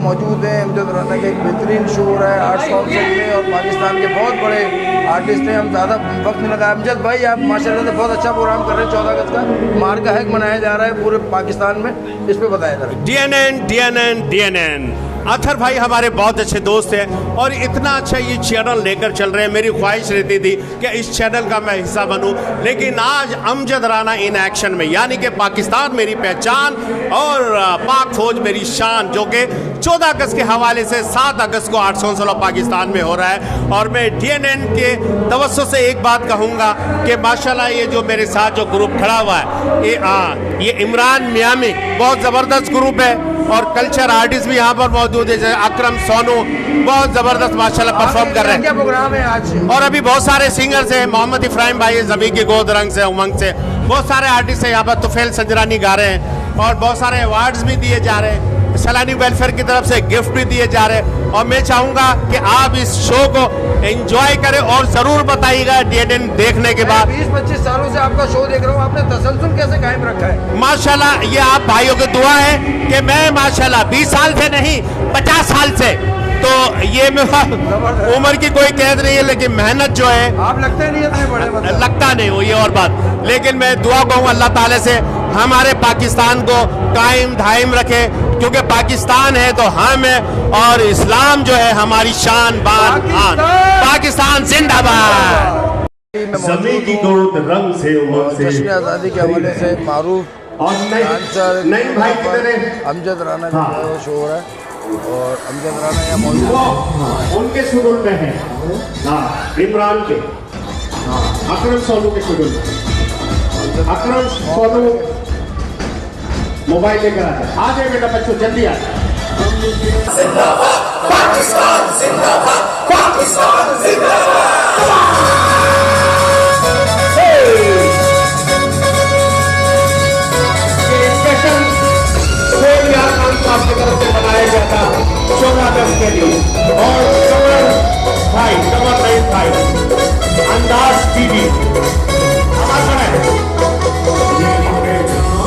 मौजूद हैं। अमजद राना का एक बेहतरीन शो हो रहा है 8 साल में और पाकिस्तान के बहुत बड़े आर्टिस्ट हैं। हम ज़्यादा वक्त नहीं लगा। अमजद भाई, आप माशाल्लाह से बहुत अच्छा प्रोग्राम कर रहे हैं। 14 अगस्त का मार का हक मनाया जा रहा है पूरे पाकिस्तान में, इस पर बताया जरा। DNN अथर भाई हमारे बहुत अच्छे दोस्त हैं और इतना अच्छा ये चैनल लेकर चल रहे हैं। मेरी ख्वाहिश रहती थी कि इस चैनल का मैं हिस्सा बनूं, लेकिन आज अमजद राना इन एक्शन में, यानी कि पाकिस्तान मेरी पहचान और पाक फौज मेरी शान, जो कि 14 अगस्त के हवाले से 7 अगस्त को 816 पाकिस्तान में हो रहा है। और मैं DNN के तवज्जो से एक बात कहूँगा कि माशाल्लाह ये जो मेरे साथ जो ग्रुप खड़ा हुआ है, ये इमरान मियामी बहुत ज़बरदस्त ग्रुप है और कल्चर आर्टिस्ट भी यहाँ पर मौजूद है, जैसे अकरम सोनू बहुत ज़बरदस्त माशाल्लाह परफॉर्म कर रहे हैं। क्या प्रोग्राम है आज? और अभी बहुत सारे सिंगर्स हैं, मोहम्मद इफ्राहिम भाई ज़मीन के गोद रंग से, उमंग से, बहुत सारे आर्टिस्ट हैं यहाँ पर। तुफैल संजरानी गा रहे हैं और बहुत सारे अवार्ड्स भी दिए जा रहे हैं। सैलानी वेलफेयर की तरफ से गिफ्ट भी दिए जा रहे हैं। और मैं चाहूँगा कि आप इस शो को एंजॉय करें और ज़रूर बताइएगा DNN देखने के बाद। 20-25 सालों से आपका शो देख रहा हूँ, आपने तसलसल कैसे कायम रखा है? माशाल्लाह, ये आप भाइयों की दुआ है कि मैं माशाल्लाह 20 साल से नहीं 50 साल से, तो ये उम्र की कोई कैद नहीं है, लेकिन मेहनत जो है, आप लगते नहीं इतने बड़े, मतलब लगता नहीं हो, ये और बात। लेकिन मैं दुआ कहूँ अल्लाह ताला से हमारे पाकिस्तान को कायम दायम रखे, क्योंकि पाकिस्तान है तो हम है और इस्लाम जो है हमारी शान बान आन। पाकिस्तान जिंदाबाद। ज़मीन की गोद रंग से उमंग से जश्न आज़ादी के हवाले से मारूफ और डांसर नई भाई की तरह अमजद राना का वो शो हो रहा है और अमजद राना यहाँ मौजूद है। उनके शेड्यूल में है। हाँ, इमरान के, अकरम सोनू के शेड्यूल में। अकरम सोनू मोबाइल लेकर आ जाए बेटा, बच्चों जल्दी आ जाए। पाकिस्तान जिंदाबाद, पाकिस्तान जिंदाबाद। आपकी तरफ से बनाया गया था 14 अगस्त के लिए। और कमर रईस भाई, अंदाज टीवी हमारा है। बहुत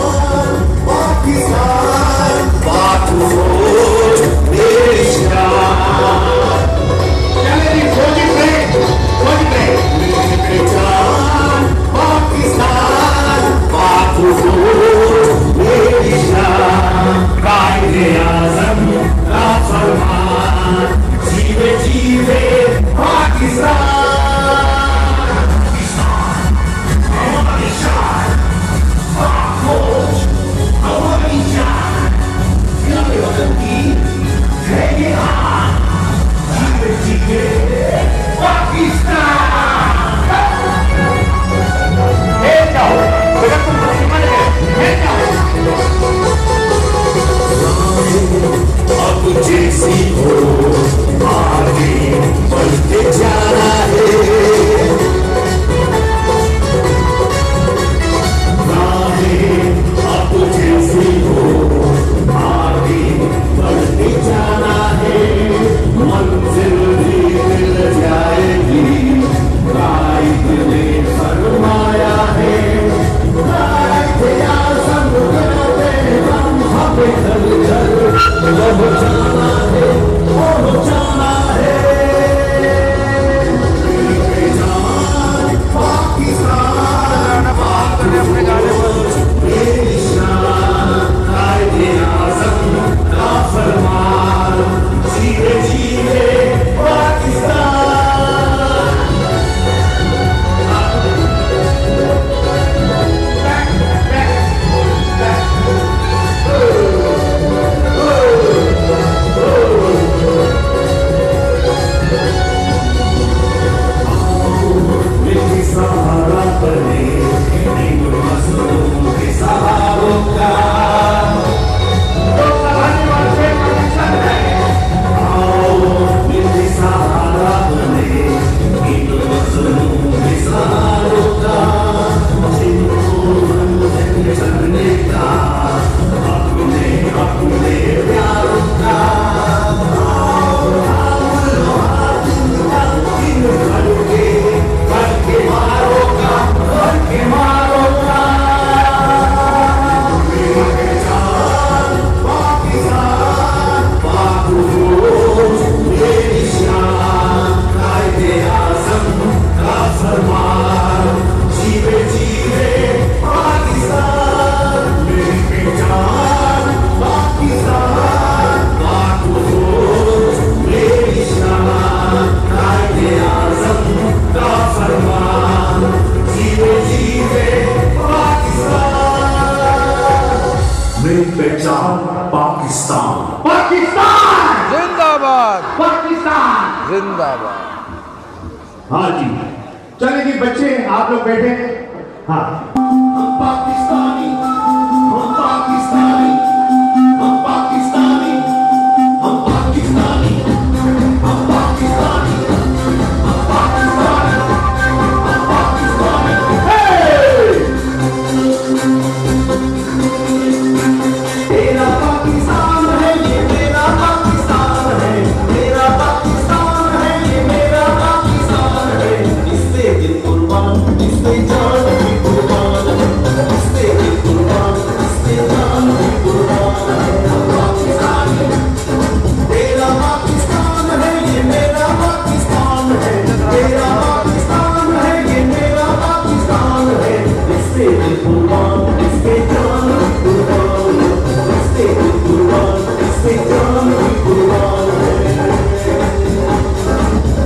जिंदाबाद पाकिस्तान। जिंदाबाद। हाँ जी, चलिए जी बच्चे आप लोग बैठे। हाँ, हम पाकिस्तानी, हम पाकिस्तानी, हम पाकिस्तानी, हम पाकिस्तानी, हम पाकिस्तानी, हम पाकिस्तानी, हम पाकिस्तानी। तेरा पाकिस्तान है ये मेरा पाकिस्तान है, मेरा पाकिस्तान है ये मेरा पाकिस्तान है। इस पे दिल कुर्बान, इस पे जान भी कुर्बान है, इस पे दिल कुर्बान, इस पे जान भी कुर्बान है। हम पाकिस्तानी, तेरा पाकिस्तान है ये मेरा पाकिस्तान है, तेरा पाकिस्तान है ये मेरा पाकिस्तान है। इस पे दिल कुर्बान, इस पे जान भी कुर्बान है, इस पे दिल कुर्बान, इस पे जान भी कुर्बान है।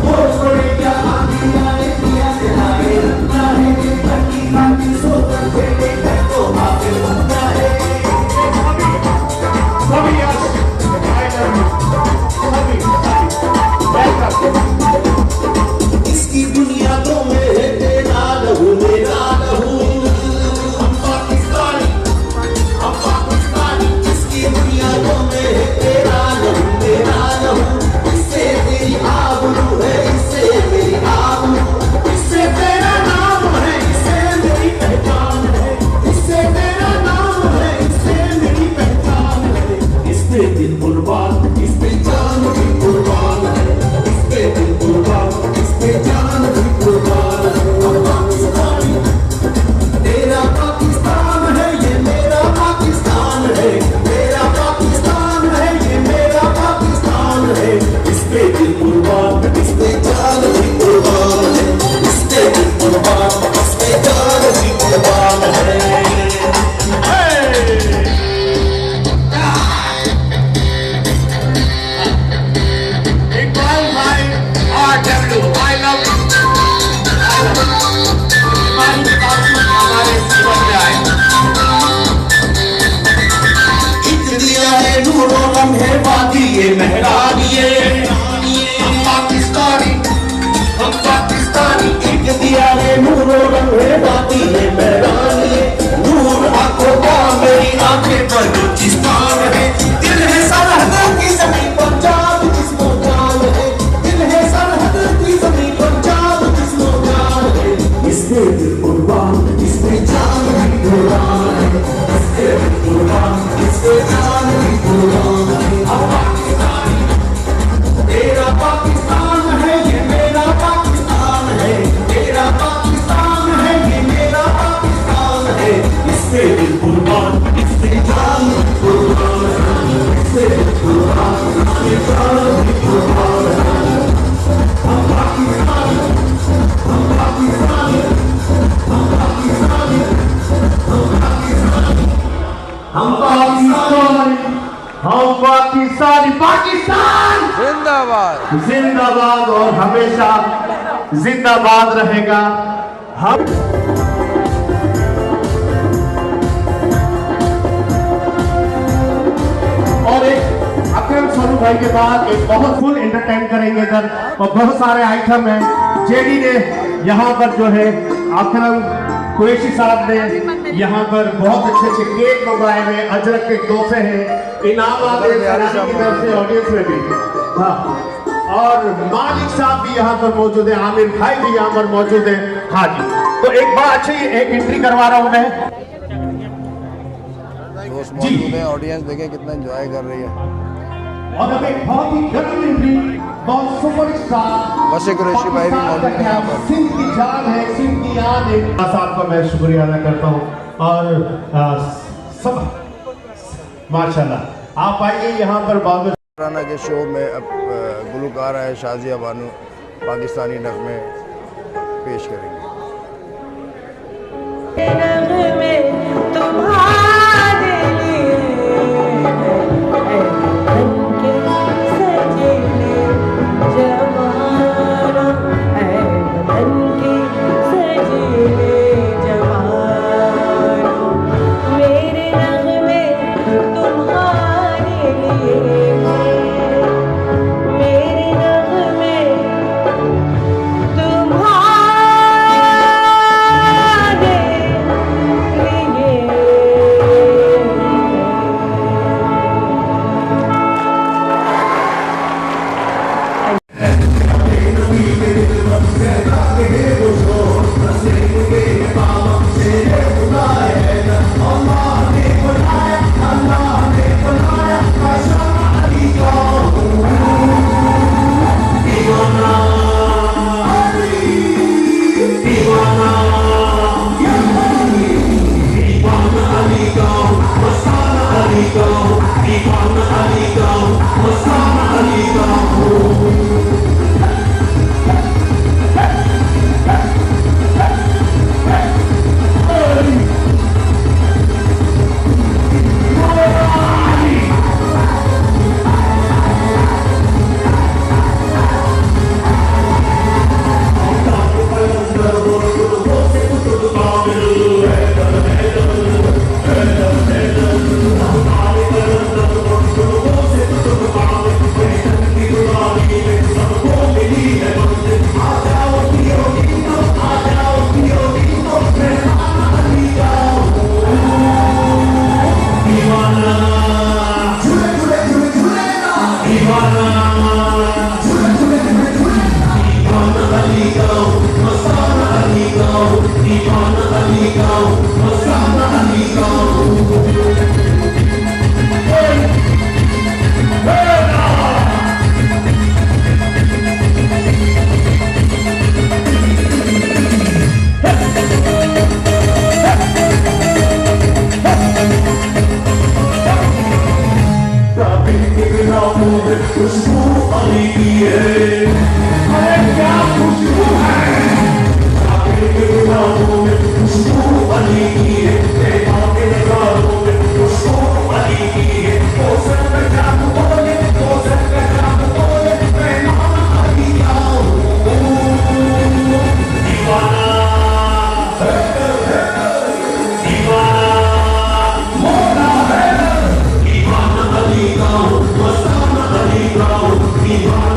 वो छोड़े क्या आगे आए किया चलाए, चाहे ये धरती बाकी सोच खेले को आगे बनता है। सभी यस, I love you, सभी, वेलकम। इसकी बुनियादों में है तेरा लहू मेरा लहू। हम पाकिस्तानी, हम पाकिस्तानी, इसकी बुनियादों में है तेरा लहू मेरा लहू। इससे तेरी आबरू है, इससे मेरी आबरू, इससे तेरा नाम है, इससे मेरी पहचान है, इससे तेरा नाम है, इससे मेरी पहचान है। इस पे दिल कुर्बान, इस पे जान भी कुर्बान है, इस पे दिल कुर्बान, इस पे जान भी कुर्बान है। हम पाकिस्तानी, तेरा पाकिस्तान है ये मेरा पाकिस्तान है, मेरा पाकिस्तान है ये मेरा पाकिस्तान है। इस पे दिल कुर्बान, इस पे जान भी कुर्बान है, इस पे दिल कुर्बान, इस पे जान भी कुर्बान है। इकबाल भाई RW, I love you, I love you। Iqbal के बाद में हमारे जीवन में आए। एक दिया है नूरो लम्हे वादी ये मेहरानिए। हम पाकिस्तानी, हम पाकिस्तानी, एक दिया है नूरो लम्हे वादी ये मेहरानिए। नूर आंखों का मेरी आंखें पर बलूचिस्तान है, दिल है सरहदों की जमीन पर जान जिस्मो जान है, दिल है सरहदों की जमीन पर जान जिस्मो जान है। इस पे दिल कुर्बान, इस पे जान भी कुर्बान है, इस पे दिल कुर्बान, इस पे जान भी कुर्बान है। हम पाकिस्तानी, तेरा पाकिस्तान है ये मेरा पाकिस्तान है, तेरा पाकिस्तान है ये मेरा पाकिस्तान है। इस पे दिल कुर्बान, इस पे जान भी कुर्बान है, इस पे दिल कुर्बान, इस पे जान भी कुर्बान है। हम पाकिस्तानी, हम पाकिस्तानी, हम पाकिस्तानी, हम पाकिस्तानी, हम पाकिस्तानी, हम पाकिस्तानी, पाकिस्तान जिंदाबाद। जिंदाबाद और हमेशा जिंदाबाद रहेगा। हम और एक अकरम सोनू भाई के बाद एक बहुत फुल एंटरटेन करेंगे इधर, और बहुत सारे आइटम हैं। जेडी ने यहाँ पर जो है अकरम कुरैशी साहब ने यहाँ पर बहुत अच्छे अच्छे केक मंगवाए हैं, अजरक के तोहफे हैं, इनाम आते हैं सलामी की तरफ से ऑडियंस में भी। हाँ, और मालिक साहब भी यहाँ पर मौजूद है, आमिर भाई भी यहाँ पर मौजूद है। हाँ जी, तो एक बार अच्छी एक एंट्री करवा रहा हूँ मैं। दोस्त मौजूद हैं, ऑडियंस देखें कितना एंजॉय कर रही है। और अब एक बहुत ही गर्म एंट्री, बहुत सुपरस्टार वसीम कुरैशी भाई भी मौजूद हैं यहाँ पर। सिंह की जान है, सिंह की याद है। साहब का मैं शुक्रिया अदा करता हूँ, और सब माशाल्लाह आप आइए यहाँ पर। बहुत राना के शो में अब गुलकार है शाजिया बानू पाकिस्तानी नगमे पेश करेंगे। मेरे खुशबू अली की है, अरे क्या खुशबू है, खुशबू अली की है, खुशबू अली की है, ओ सब जादू बोले, ओ सब जादू बोले, मैं नाम अली आऊं दीवाना, दीवाना मोरा है, दीवाना अली का मस्ताना अली का दीवाना